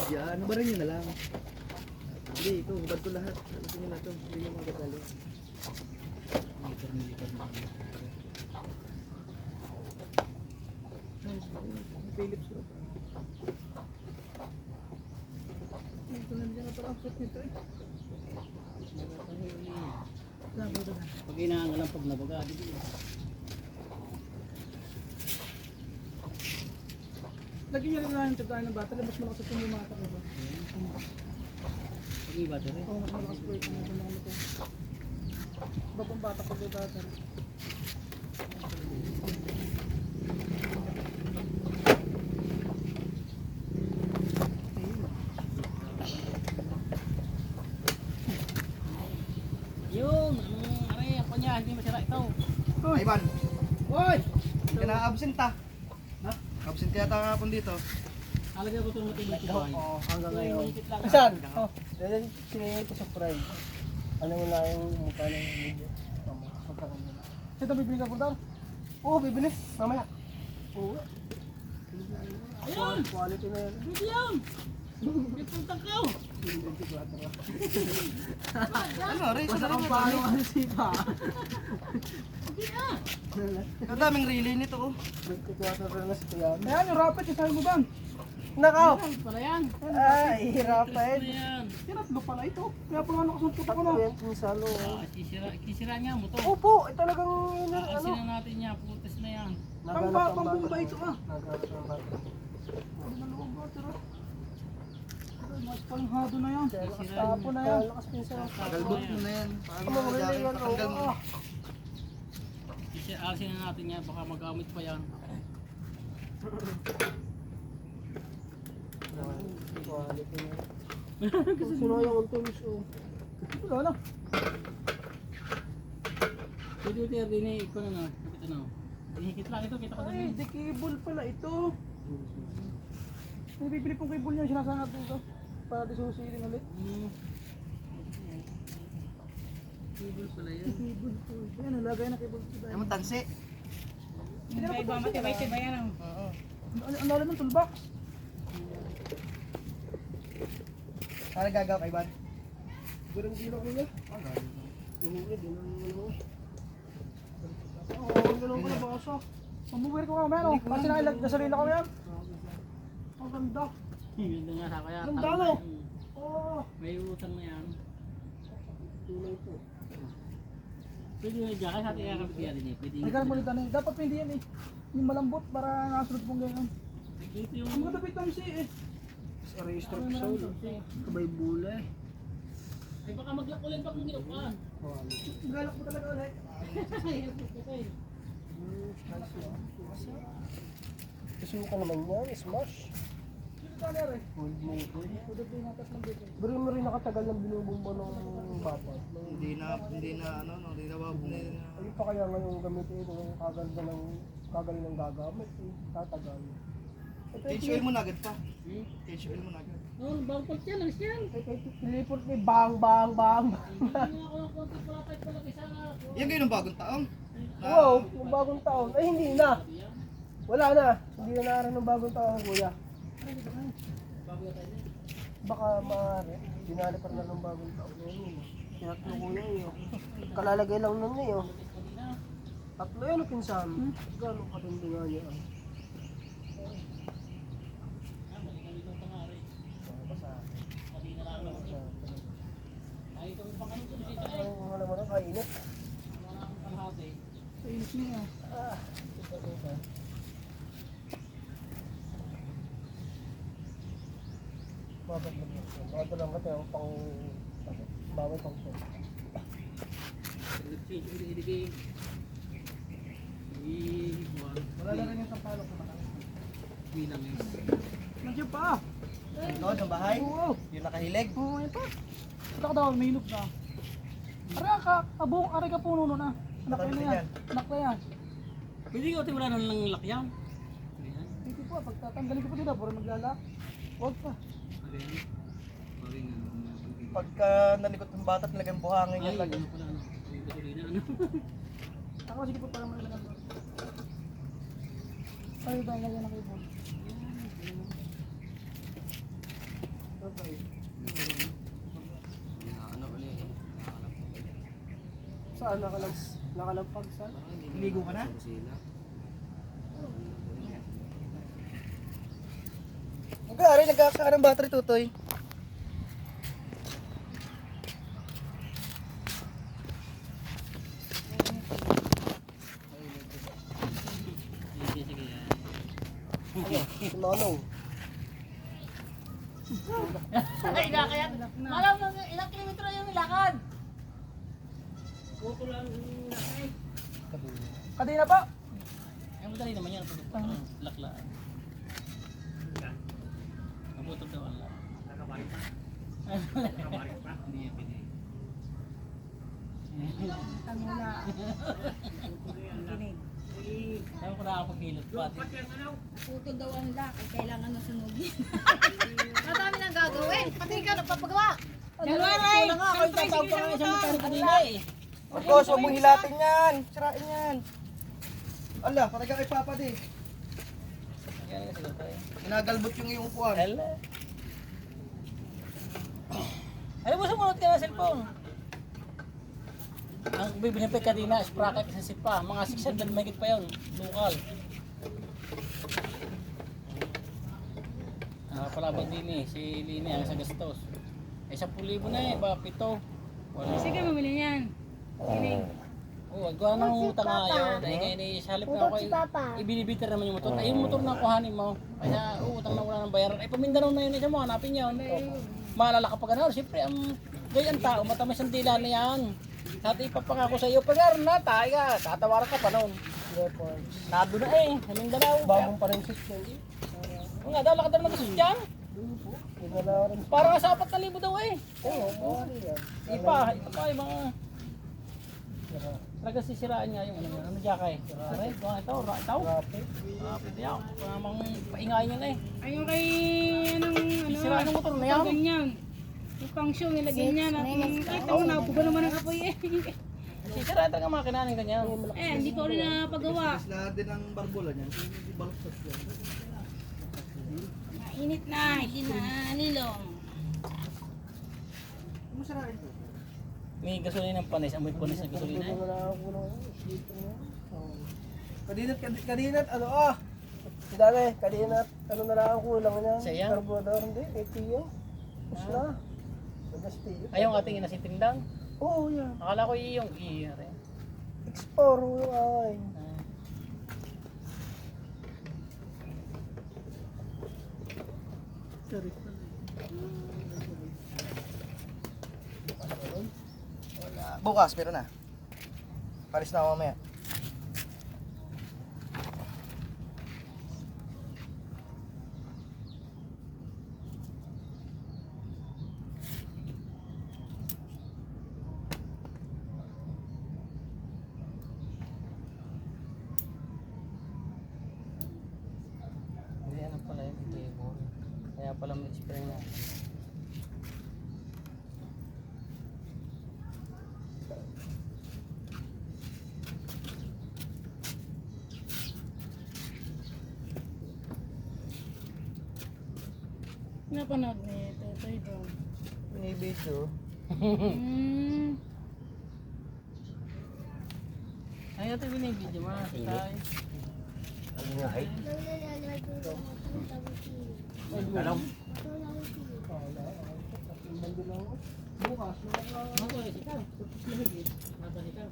Yan, barin nyo na lang. Hindi, ito, hubad ko lahat. Gusto nyo na ito, hindi nyo magagalo. Militar na kami. Philips ko. Ito nandiyan na pala ang foot nito eh. Pag inaangalan pag nabaga, di ba? Lagi nyo rin nga yung tagdaan ng battery, mas malakas ito yung mga takbo. Pag iba ito rin. Oo, mas malakas po ito. Babang bata ko yung battery. Yun, aray, ako niya, hindi masira ito. Ay, Ivan! Hoy! Hindi ka na-absent ha? Ha? Absent kaya tayo kapon dito. Talaga ko itong matibay ito. Oo, hanggang ngayon. Saan? Oh, dahil si surprise. Ano mo na yung mukha ng video? Ito bibili ka po daw? Oo, bibili. Mamaya. Oo. Ayun! Quality na yan. Hindi yan! Ipultang ka! Ano, Ray? Basta kang paano ang sipa. Hindi ah! Ang daming relay nito oh. 24 na si Kuya. Ayan, yung rapid, isahin mo bang? Nakaw! Ano pala yan? Ay, hirapan. Ano yan? Tinatlo pala ito. Kaya pala nakasumpot ako na. Ako yan, pinsalo. Ah, kisira niya mo to. Opo, talagang yun ang ano. Asin na natin niya, putas na yan. Pambumba ito ah. Naganap ang bata. Ano na luwag ba, tira? Mas palinghado na yan. Lakas tapo na yan. Lakas pinsalo. Tagalbot mo na yan. Paano Ano mo mo rin yan? patanggal mo? Asin na natin yan, baka magamit pa yan. Quality na. Sinayang ang tulis oh. Wala na. Pwede ito yung rin ko na na. Kapit ano. Hihikit lang ito, kita ko Ay, din. di cable pala ito. May bibili pong cable niya, sinasangat dito. Para di susilin ulit. Cable pala yan. Cable po. Ayan, nalagay na cable dito. Ay mo tansi. Iba, matibay-tibay yan. Oo. Ang lalim ng toolbox. Para gagaw kay Ban. Ganun din ako niya. Umuwi din ang ano. Oo, ganun ko na basa. Mamuwir ko kami, ano? Kasi nailag gasolina kami yan. Ang ganda. Ganda nga sa kaya. Ganda, no? Oo. May utang na yan. Tulay po. Pwede nga dyan, kasi ating kakapit yan din eh. Pwede Ay, ganun mo dito na eh. Dapat hindi yan eh. Yung malambot para nasunod pong ganyan. Ito yung... Ang matapit ng si eh. Sa register Ano na lang ito? Kabay bulay. Ay baka maglak ulit pag ginukaan. Galak mo talaga ulit. Susuka naman yan, smash. Dito tayo rin. Gold motor. Pwede din natas ng dito. Pero mo rin nakatagal ng binubumba ng bata. Hindi na ano, hindi na Ay pa kaya ngayong gamitin yung kagal ng gagamit. Tatagal. Ito Change oil mo na agad pa. Change oil mo na agad. Noon, bago pala yan, alis yan. Pilipot ni bang bang bang. Hindi nga ako ng konti pala kahit pala kaysa nga. Yan kayo ng bagong taon. Wow, yung bagong taon. Ay hindi na. Wala na. Hindi na naroon ng bagong taon, kuya. Bago na tayo. Baka maaari. Dinali pa na ng bagong taon. Ngayon, tinatlo kuya yun. Kalalagay lang nun eh. Oh. Tatlo yan ang pinsan. Gano'ng katindi nga niya. Ay, itong pang ano ito, dito eh. Ang alam mo na, kainit. Mga kalahati. Sa init niya. Bakit lang yun? Bakit lang ka tayo pang... Bawal pang po. Iligay. Wala na rin yung sampalok na malaki. Bilang eh. Nandiyan pa. Ito, sa bahay? Oo. Yung nakahilig? Oo, yan pa. Ito ka daw, may hilog na. Aray ka puno na. Anak na yan. Anak na yan. Pwede ko wala na lang lakyan. Dito po, pagtatanggalin ko pa dito, puro maglalak. Huwag pa. Pagka nalikot ng bata, talagang buhangin Ay, yan lagi. ano pala ano? Ay, gasolina ano? Ako sige po para malilagan ko. Ay, ba lagyan na kayo po. sabay. Ano ulit? Saan nakalampag saan? Ligo ka na? Magkari, nagkakaroon ng battery tutoy. Sige, sige. Si Manong. Ay, nakakaya. Malam, ilang kilometro yung lakad? Puto lang nakay. Kadina pa. Ay, madali naman yan. Laklaan. Mabuto daw ang lak. Nakabalik pa? Nakabalik pa? Hindi yan pinay. Tangula. Sabi ko nakakapagkilot pa. Puto daw ang lak. Ay, kailangan na sunugin. Madami nang gagawin. Pati ikaw nagpapagawa. Wala nga, ako yung tatawag pa nga isang mekano kanina eh. Marcos, huwag mong hilatin yan. Sirain yan. Ala, parang kay Papa di. Yan nga sila tayo. Ginagalbot yung iyong kuwan. Hala. Alam mo, sumunod ka na cellphone. Ang bibinipit ka din na, sprocket sa sit pa. Mga 600 megit pa yun. Local. Palabang din eh. Si Lini ang sa gastos. Eh, 10,000 na eh. Ba, 7. Wala. Sige, mamili niyan. Kinig. Oo, wag ko nang utang nga yun. Dahil ngayon eh, sa halip na ako ibinibiter naman yung motor. Ay, yung motor na kuhanin mo. Kaya utang na wala ng bayaran. Ay, pamindanao na yun isa mo. Hanapin yun. Maalala ka pa gano'n. Siyempre, gayang tao, matamis ang dila na yan. At ipapangako sa iyo, pag na tayo ka, tatawaran ka pa noon. Nado na eh, sa Mindanao. Bagong pa rin system. Oo nga, dala ka daw nag-asus dyan. Parang nga sa 4,000 daw eh. Oo, Ito pa yung mga... Talaga sisiraan nga yung ano jakay. Aray, doon ito, itaw. Pwede yan, pamang paingayin yan eh. Ayun kay, Sisiraan ng motor na yan. ganyan. Yung pangsyon, nilagyan niya natin. Ito, nabuga naman ang kapoy eh. Sisiraan talaga makina ng ganyan. Eh, hindi ko rin napagawa. Lahat din ang barbola niyan. Baluktot yan. Mainit na, hindi na nilong. Masarain to. May gasolina ng panis, amoy panis na gasolina eh. Kadinat, ano Dati, kanina, ano na lang ang kulang niya? Siya? Carbonara, hindi, kay Tio. Tapos na. Tagas Tio. Ayaw ang ating inasitindang. Oo, yan. Akala ko yung i-rin. Explore yung akin. Bukas, pero na. Paris na ako mamaya. Hindi, ano pala yung table. Kaya pala may spray na. Napanood ni Totoy doon. Binibidyo. Ay, ito binibidyo mo. Tay. Ano nga, height? Alam. Bukas, Ako eh, ikaw. Tapos lahigit. Naba ikaw.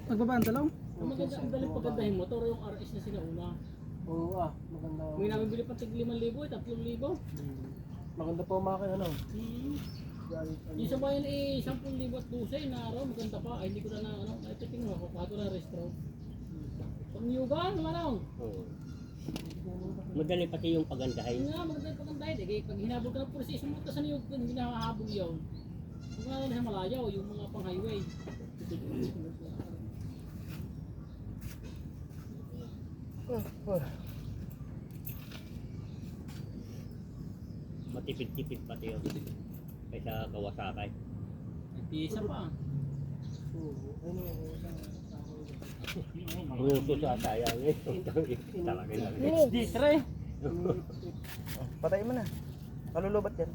Nagbaba ang talong? Ang maganda, ang daling pagandahin mo, toro yung RS na sinauna. Oo maganda. May nabibili pa tig 5,000 eh, 3,000. Maganda po makin ano. Yung sa bayan eh, 10,000 at 12 na araw, maganda pa. Ay, hindi ko na ano, ay tingin mo, kukuha ko na restro. Pag-niyugan, manong. Madali pati yung pagandahin. Ayun nga, maganda yung pagandahin. Eh, pag hinabol ka ng pulis, sumunta sa niyog, hindi nakakahabol yun. Kung nga na sa malayaw, yung mga pang-highway. Matipid-tipid pati yun. Kaysa Kawasaki. May pisa pa. Ano Ruso sa sayang eh. Talaga lang. XD3. Patayin mo na. Malulubat yan.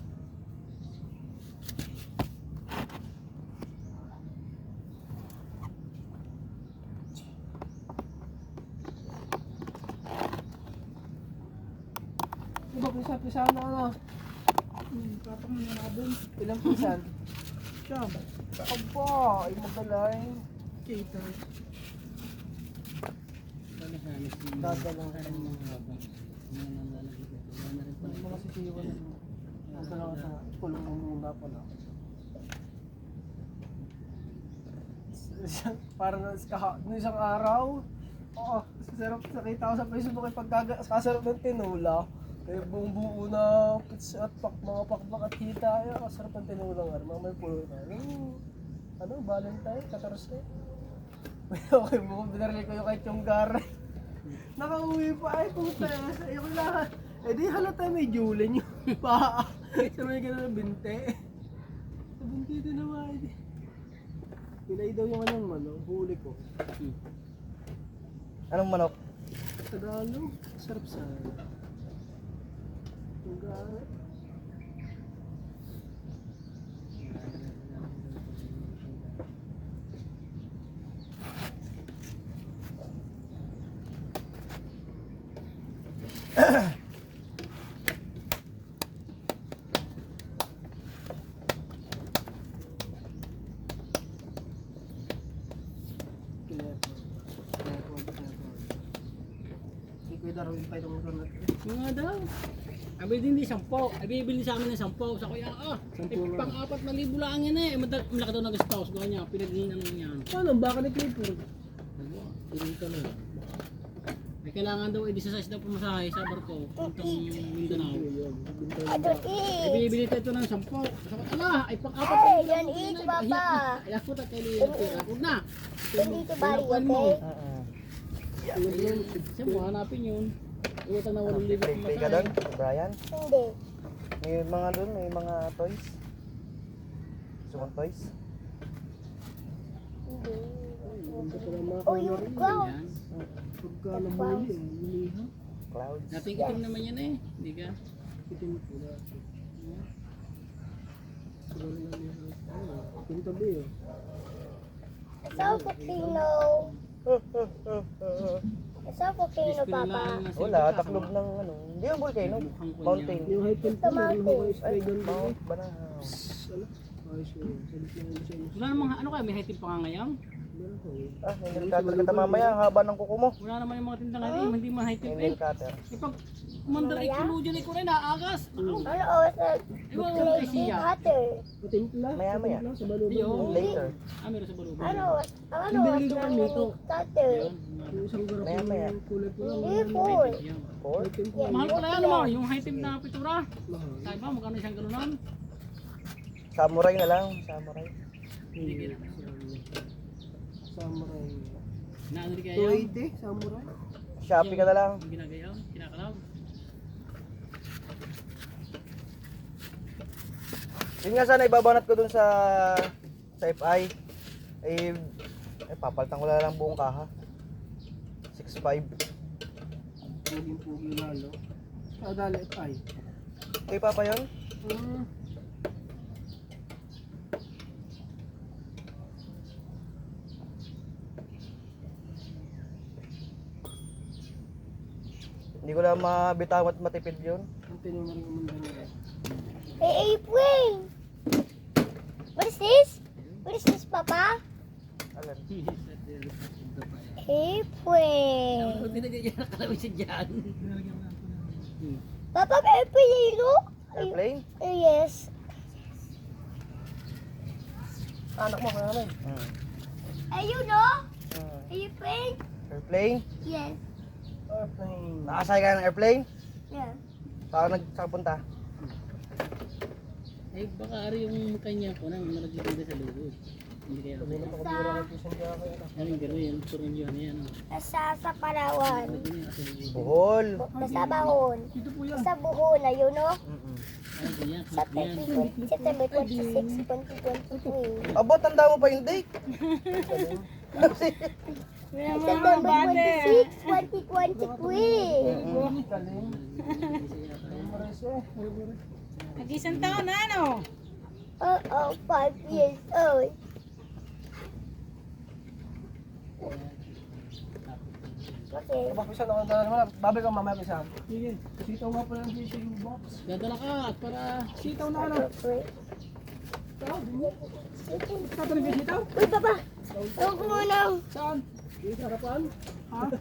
Diba, pisa na ano? Kapang na na doon. Ilang pisan? Siyam. Aba, ay magalay. Kita. Dadalang mga sisiwan na. Nasa lang sa kulong mo muna pala. Parang nung isang araw, oo, sarap nakita ko sa Facebook ay pagkasarap ng tinula. Kaya buong buo na pizza at mga pakpak at hita. Ay, kasarap ng tinula nga. Mga may pulo na. Ano, Valentine, 14. Okay, buong binarili ko yung kay Chonggaray. Nakauwi pa ay puta. Ayoko lahat. Eh di halata may julen yung paa. Sa may gano'n ng binte. Sa binte din naman. Pilay daw yung anong mano, huli ko. Anong manok? Tagalog, sarap sa Chonggaray. Ikaw darawin pa itong ron natin. Mga daw. Abi din di 10. Abi bibili sa amin ng 10. Sa kuya, pang 4,000 lang yan eh. Malaki daw nagastos ko niya. Pinaghinan niya. Ano, baka ni Clifford? Pinita na. Ay kailangan daw i-16 daw pumasahe sa barko puntang Mindanao. Ay binibili tayo ito ng 10. Sabi ala, ay pang 4 Hey, yan eat, Papa. Ay ako ta kay Leo pera. Huwag na. Hindi to bali, Kuhan mo. okay? Siya mo hanapin yun. Iwatan na 8,000 Pay ka doon, Brian? Hindi. May mga doon, may mga toys. Gusto mong toys? Hindi. Ganda pala mga Oh, yung clown. Yan. pagka namuli, lumiha. Clouds. Dating itim naman yan eh. Hindi ka. Itim po na. Siguro na niya. Pintabi oh. Sa volcano. Sa volcano, Papa. Wala, taklob ng ano. Hindi yung volcano. Mountain. Yung high temp Sa po, meron ko mountain. spray gun ba? Mount Banahaw. Ano? Ayos ko yun. Salit na yun sa inyo. Wala namang ano kaya may high pa nga ngayon. Meron ko eh. Ah, nail cutter kita mamaya. Ang haba ng kuko mo. Wala naman yung mga tindahan ngayon. Hindi mga high May eh. nail cutter. Ipag umandar ikilo dyan ko rin naagas. Ano, oh, sa Iwan mo kay lady siya. cutter. Patimpla? Maya-maya. Patimpla sa balubog. Iyo. Later. Ah, meron sa balubo. Ano, ano, Yung binili ko sa kami ito. cutter. Yun. Yung isang garap Maya-maya. ng kulay pula. Hindi, full. Yan. Four? High temp. Mahal pala yan mo. Yung high team na pitura. Mahal. Sabi ba magkano isang galunan? Samurai na lang. Samurai. Hindi kaya. Samurai. Naano rin kaya yun? 280, samurai. Shopee ka na lang. Yung ginagayaw. Kinakalaw. Yun nga sana ibabanat ko dun sa FI. Eh, papalitan ko na lang buong kaha. 6.5. Puging pugi lalo. Dali ay. Kay Papa yun? Hindi ko lang mabitawan at matipid yun. Ang tinong na rin umanda nila. Hey, April! What is this? What is this, Papa? Alam. April! Hindi na ganyan nakalawin siya dyan. Papa, April, yelo? Airplane? Yes. Anak mo kaya rin. Ayun, no? April? Airplane? Yes. Airplane. Nakasay ka ng airplane? Yeah. Saan nagsapunta? Eh baka ari yung kanya ko nang nalagyan sa loob. Hindi kaya. Sabi na pakabira kay Pisan Jaka yun. Ano yung gano'n yan? Turun yun yan. Nasa sa Palawan. Lagyan niya kasi loob. Bohol. Nasa Bahon. Dito po yan. Nasa Buhon, ayun, no? Ano ganyan? Sa Clip yan. September 26, 2023. Abo, tanda mo pa yung date. September 26, 2023. Galing. Maris eh. Nag-isang taon na ano? Oo, 5 years old. Okay. Kapag-pisan ako naman, babay ka mamaya pisan. Sige. Sitaw nga pala ng GC box. Dadala ka para Sitaw na ano? Okay. Sitaw na sitaw? Uy, papa! Huwag mo na. Saan? Sige, harapan. Ha?